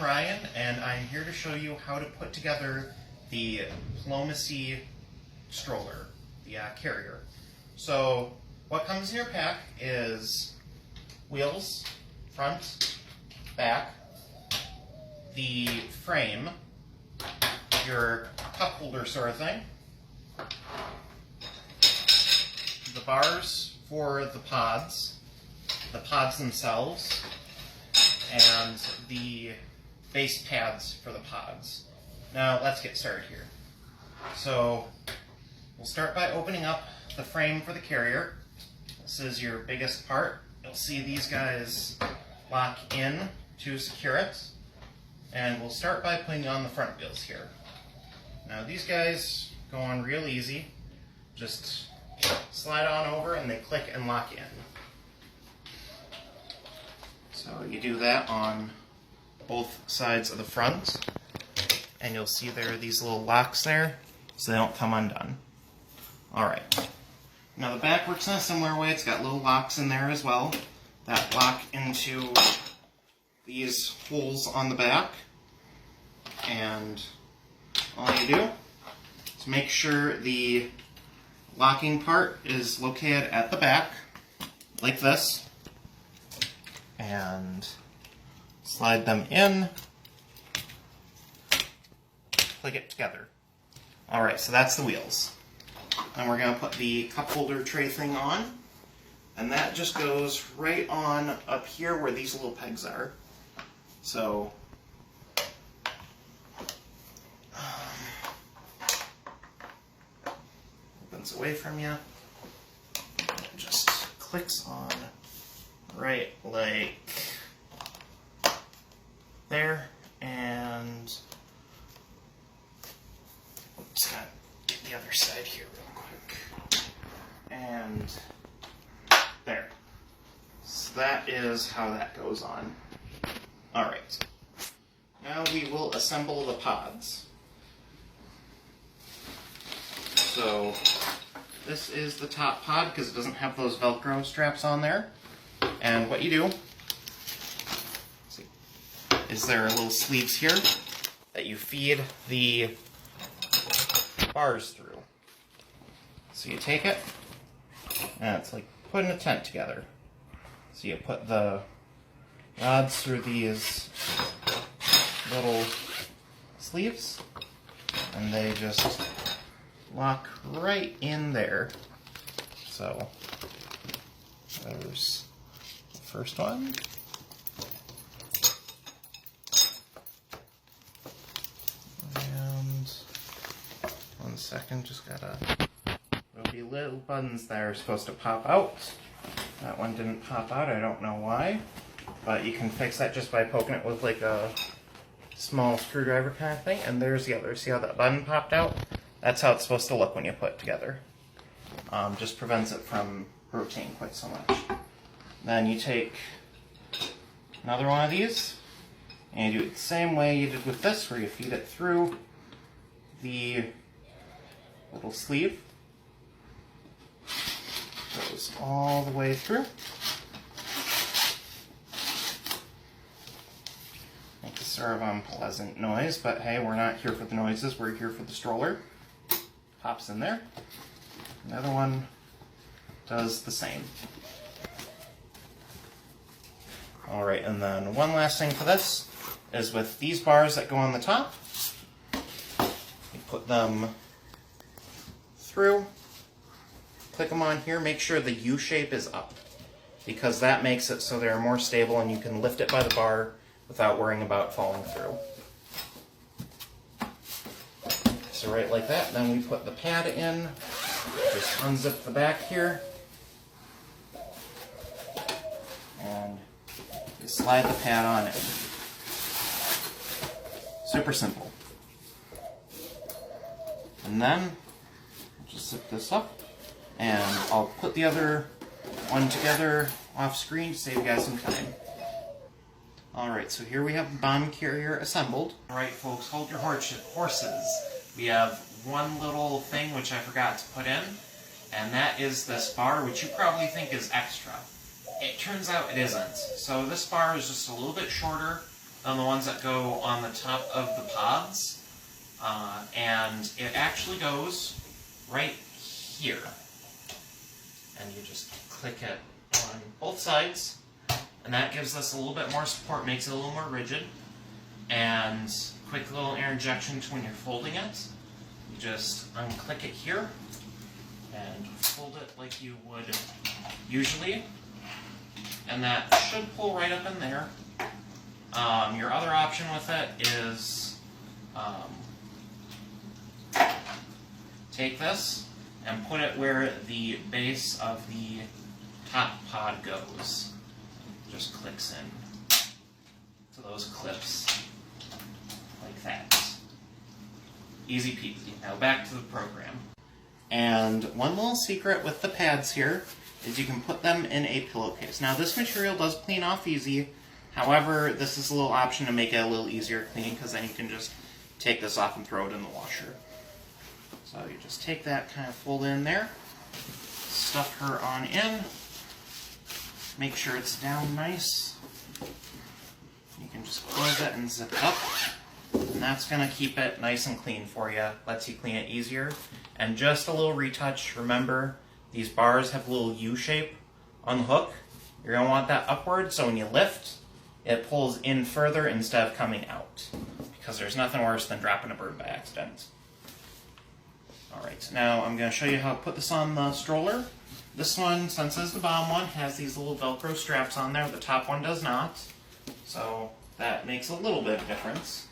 Ryan, and I'm here to show you how to put together the Palomacy stroller, the carrier. So what comes in your pack is wheels, front, back, the frame, your cup holder sort of thing, the bars for the pods themselves, and the base pads for the pods. Now let's get started here. So we'll start by opening up the frame for the carrier. This is your biggest part. You'll see these guys lock in to secure it. And we'll start by putting on the front wheels here. Now these guys go on real easy. Just slide on over and they click and lock in. So you do that on both sides of the front, and you'll see there are these little locks there, so they don't come undone. Alright. Now the back works in a similar way. It's got little locks in there as well that lock into these holes on the back. And all you do is make sure the locking part is located at the back, like this, and slide them in, click it together. Alright, so that's the wheels. Then we're going to put the cup holder tray thing on, and that just goes right on up here where these little pegs are. So opens away from you, and it just clicks on right like there, and just gotta get the other side here real quick, and there. So that is how that goes on. Alright, now we will assemble the pods. So this is the top pod because it doesn't have those Velcro straps on there. And what you do is there are little sleeves here that you feed the bars through. So you take it, and it's like putting a tent together. So you put the rods through these little sleeves, and they just lock right in there. So there's the first one. And 1 second, just gotta, there'll be little buttons that are supposed to pop out. That one didn't pop out, I don't know why. But you can fix that just by poking it with like a small screwdriver kind of thing. And there's the other. See how that button popped out? That's how it's supposed to look when you put it together. Just prevents it from rotating quite so much. Then you take another one of these, and you do it the same way you did with this, where you feed it through the little sleeve. Goes all the way through. Make a sort of unpleasant noise, but hey, we're not here for the noises, we're here for the stroller. Pops in there. Another one does the same. Alright, and then one last thing for this is with these bars that go on the top, you put them through, click them on here, make sure the U shape is up, because that makes it so they're more stable and you can lift it by the bar without worrying about falling through. So right like that, then we put the pad in, just unzip the back here, and you slide the pad on in. Super simple. And then, just zip this up, and I'll put the other one together off screen to save you guys some time. Alright, so here we have the bomb carrier assembled. Alright folks, hold your horses. We have one little thing which I forgot to put in, and that is this bar, which you probably think is extra. It turns out it isn't. So this bar is just a little bit shorter than the ones that go on the top of the pods. And it actually goes right here. And you just click it on both sides. And that gives us a little bit more support, makes it a little more rigid. And quick little interjection to when you're folding it. You just unclick it here and fold it like you would usually. And that should pull right up in there. Your other option with it is take this and put it where the base of the top pod goes. Just clicks in to those clips like that. Easy peasy. Now back to the program. And one little secret with the pads here is you can put them in a pillowcase. Now this material does clean off easy. However, this is a little option to make it a little easier cleaning, because then you can just take this off and throw it in the washer. So you just take that, kind of fold in there, stuff her on in, make sure it's down nice. You can just close it and zip it up. And that's going to keep it nice and clean for you. Lets you clean it easier. And just a little retouch, remember, these bars have a little U shape on the hook. You're going to want that upward, so when you lift, it pulls in further instead of coming out. Because there's nothing worse than dropping a bird by accident. Alright, now I'm going to show you how to put this on the stroller. This one, since it's the bottom one, has these little Velcro straps on there. The top one does not. So that makes a little bit of difference.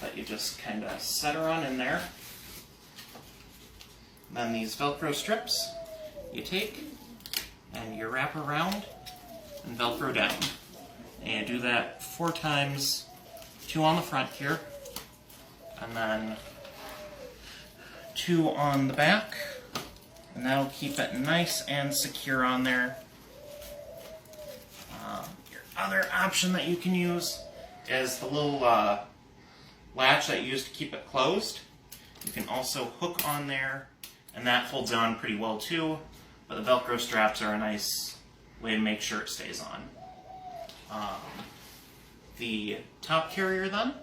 But you just kind of set her on in there. Then these Velcro strips you take and you wrap around and Velcro down. And you do that 4 times, 2 on the front here, and then 2 on the back. And that'll keep it nice and secure on there. Your other option that you can use is the little latch that you use to keep it closed. You can also hook on there, and that holds on pretty well too, but the Velcro straps are a nice way to make sure it stays on. The top carrier then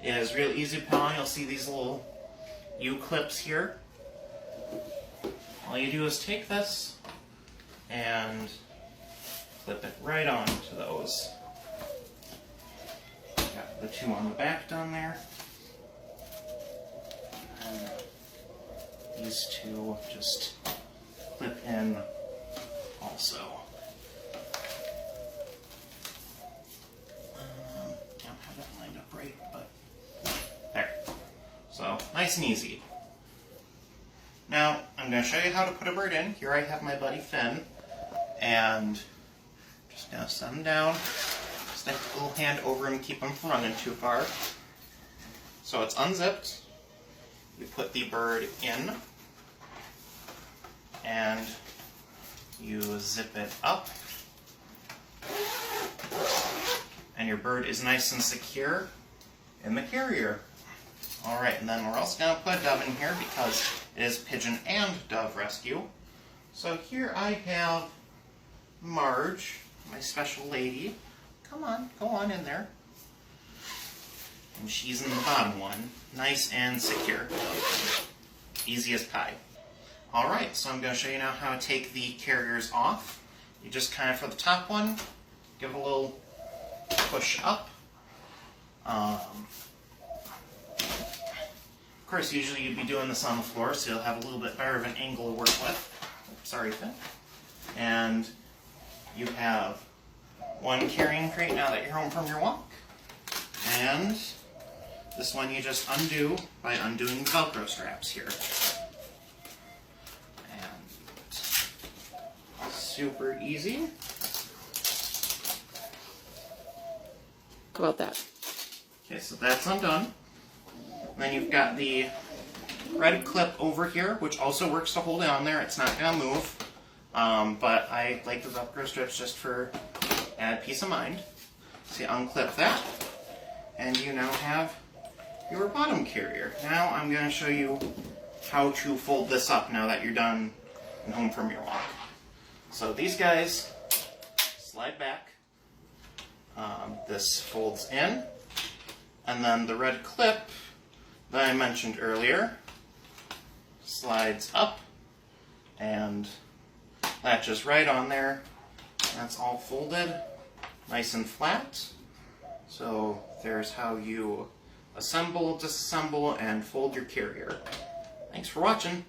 is real easy to put on. You'll see these little U-clips here. All you do is take this and clip it right on to those. Got the 2 on the back down there. And these 2 just clip in also. Don't have that lined up right, but there. So, nice and easy. Now, I'm going to show you how to put a bird in. Here I have my buddy Finn, and just going to set him down, stick a little hand over him, keep him from running too far. So it's unzipped. You put the bird in, and you zip it up, and your bird is nice and secure in the carrier. Alright, and then we're also going to put a dove in here because it is pigeon and dove rescue. So here I have Marge, my special lady. Come on, go on in there. And she's in the bottom one, nice and secure. Easy as pie. Alright, so I'm going to show you now how to take the carriers off. You just kind of, for the top one, give it a little push up. Of course, usually you'd be doing this on the floor, so you'll have a little bit better of an angle to work with. Sorry, Finn. And you have one carrying crate now that you're home from your walk. And this one you just undo by undoing the Velcro straps here. And super easy. How about that? Okay, so that's undone. Then you've got the red clip over here, which also works to hold it on there. It's not going to move, but I like the Velcro strips just for added peace of mind. So you unclip that, and you now have your bottom carrier. Now I'm going to show you how to fold this up now that you're done and home from your walk. So these guys slide back this folds in, and then the red clip that I mentioned earlier slides up and latches right on there. That's all folded nice and flat. So there's how you assemble, disassemble, and fold your carrier. Thanks for watching.